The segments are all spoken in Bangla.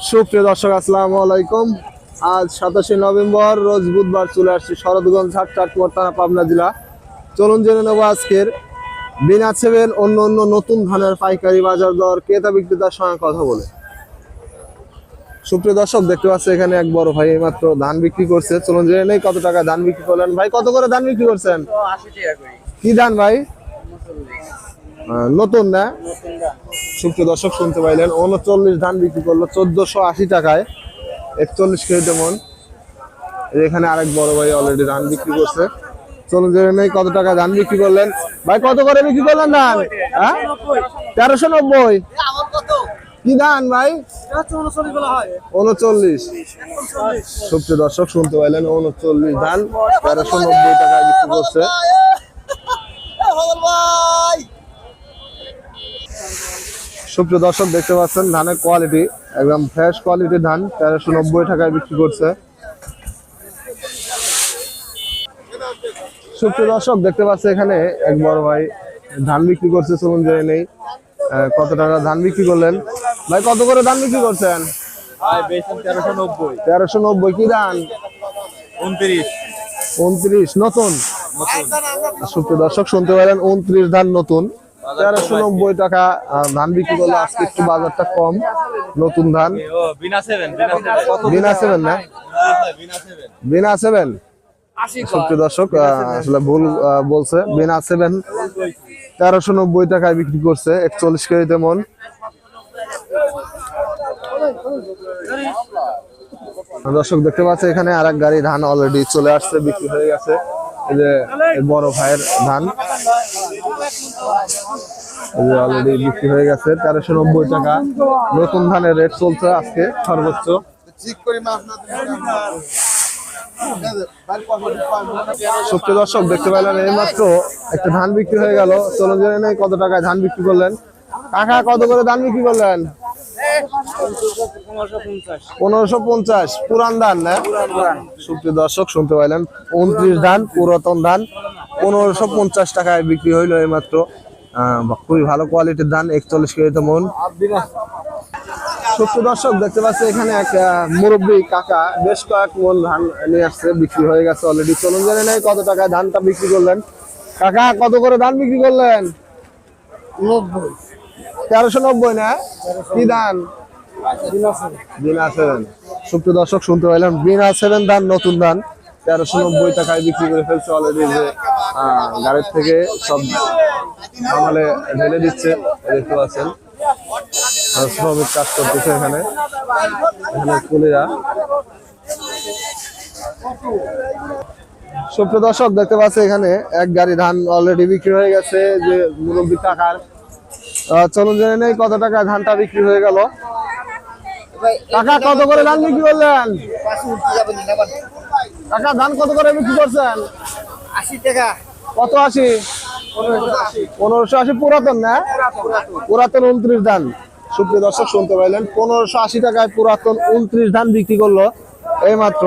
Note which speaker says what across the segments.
Speaker 1: সুপ্রিয় দর্শক, আসসালামু আলাইকুম। আজ 27শে নভেম্বর, রোজ বুধবার, চলে আসছি শরৎগঞ্জ হাট, চাটমোহর থানা, পাবনা জেলা। চলুন জেনে নেবো আজকের বিনা সেভেন অন্য অন্য নতুন ধানের পাইকারি বাজার দর, ক্রেতা বিক্রেতার সঙ্গে কথা বলে। সুপ্রিয় দর্শক, দেখতে পাচ্ছি এখানে এক বড় ভাই মাত্র ধান বিক্রি করছে। চলুন জেনে নেই কত টাকা ধান বিক্রি করলেন। ভাই, কত করে ধান বিক্রি করছেন? কি ধান ভাই? নতুন না? সুপ্রিয় দর্শক, শুনতে পাইলেন 39 ধান বিক্রি করলো 1480 টাকায়, 41 কেজি মন। এখানে আরেক বড় ভাই অলরেডি ধান বিক্রি করছে। চলুন জেনে নেই কত টাকা ধান বিক্রি করলেন। ভাই, কত করে বিক্রি করলেন ধান? 1390। কি ধান ভাই? 39। সুপ্রিয় দর্শক, শুনতে পাইলেন 39 ধান 1390 টাকায় বিক্রি করছে। সুপ্রিয় দর্শক, দেখতে পাচ্ছেন ধানের কোয়ালিটি একদম ফ্রেশ কোয়ালিটির ধান 1390 টাকায় বিক্রি করছে। সুপ্রিয় দর্শক, দেখতে পাচ্ছি এখানে এক বড় ভাই ধান বিক্রি করছে। চলুন জেনে নেই কত টাকা ধান বিক্রি করলেন। ভাই, কত করে ধান বিক্রি করছেন? 1390। কি ধান? 29 নতুন। সুপ্রিয় দর্শক, শুনতে পারেন 29 ধান নতুন 1390 টাকা ধান বিক্রি করলো। আজকে একটু বাজারটা কম, নতুন ধান। বিনা সেভেন না? বিনা সেভেন। সুপ্রিয় দর্শক, আসলে ভুল বলছে। বিনা সেভেন 1390 টাকায় বিক্রি করছে, 41 কেজিতে মন। দর্শক, দেখতে পাচ্ছে এখানে আরেক গাড়ি ধান অলরেডি চলে আসছে, বিক্রি হয়ে গেছে। এই যে বড় ভাইয়ের ধান অলরেডি বিক্রি হয়ে গেছে 1390 টাকা। নতুন ধানের রেট চলছে আজকে সর্বোচ্চ। সুপ্রিয় দর্শক, দেখতে পেলেন এইমাত্র একটা ধান বিক্রি হয়ে গেল। চলুন জেনে নেই কত টাকায় ধান বিক্রি করলেন। কাকা, কত করে ধান বিক্রি করলেন? 1550। পুরান ধান না? সুপ্রিয় দর্শক, শুনতে পাইলেন 29 ধান পুরাতন ধান 1550 টাকায় বিক্রি হইলো এইমাত্র। খুবই ভালো কোয়ালিটির ধান, 41 কেজিতে মন। সুপ্রিয় দর্শক, দেখতে পাচ্ছি এখানে এক মুরব্বী কাকা বেশ কয়েক মন ধান নিয়ে আসছে, বিক্রি হয়ে গেছে অলরেডি। চলুন জেনে নেই কত টাকায় ধানটা বিক্রি করলেন। কাকা, কত করে ধান বিক্রি করলেন? 1390 না? কি ধান? বিনা সেভেন। সুপ্রিয় দর্শক, শুনতে পাইলাম বিনা সেভেন ধান নতুন ধান 1390 টাকায় বিক্রি করে ফেলছে অলরেডি। যে গাড়ির থেকে সব আমলে ঢেলে দিচ্ছে, দেখতে পাচ্ছেন শ্রমিক কাজ করতেছে এখানে কুলিরা। সুপ্রিয় দর্শক, দেখতে পাচ্ছে এখানে এক গাড়ি ধান অলরেডি বিক্রি হয়ে গেছে যে মুরব্বী টাকার। চলুন জেনে নেই কত টাকায় ধানটা বিক্রি হয়ে গেল। কাকা, কত করে ধান বিক্রি করলেন? কাকা, ধান কত করে বিক্রি করছেন?
Speaker 2: 80 টাকা।
Speaker 1: কত 80? 1580। পুরাতন না? পুরাতন 29 ধান। সুপ্রিয় দর্শক, শুনতে পাইলেন 1580 টাকায় পুরাতন 29 ধান বিক্রি করলো এই মাত্র।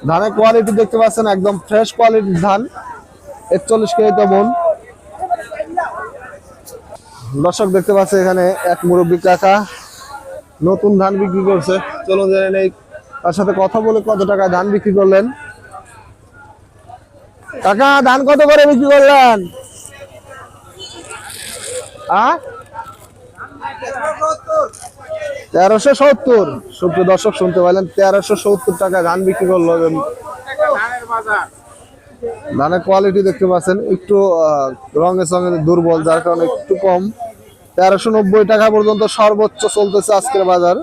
Speaker 1: ধানের কোয়ালিটি দেখতে পাচ্ছেন একদম ফ্রেশ কোয়ালিটির ধান, 41 কেজিতে মন। দর্শক, দেখতে পাচ্ছে এখানে এক মুরব্বী কাকা নতুন ধান বিক্রি করছে। চলুন জেনে নেই তার সাথে কথা বলে কত টাকায় ধান বিক্রি করলেন। কাকা, ধান কত করে বিক্রি করলেন? 1370। সুপ্রিয় দর্শক, শুনতে পাইলেন 1370 টাকায় ধান বিক্রি করলো। ধানের কোয়ালিটি দেখতে পাচ্ছেন একটু রঙের সঙ্গে দুর্বল, যার কারণে একটু কম। 1390 টাকা পর্যন্ত সর্বোচ্চ চলতেছে আজকের বাজার।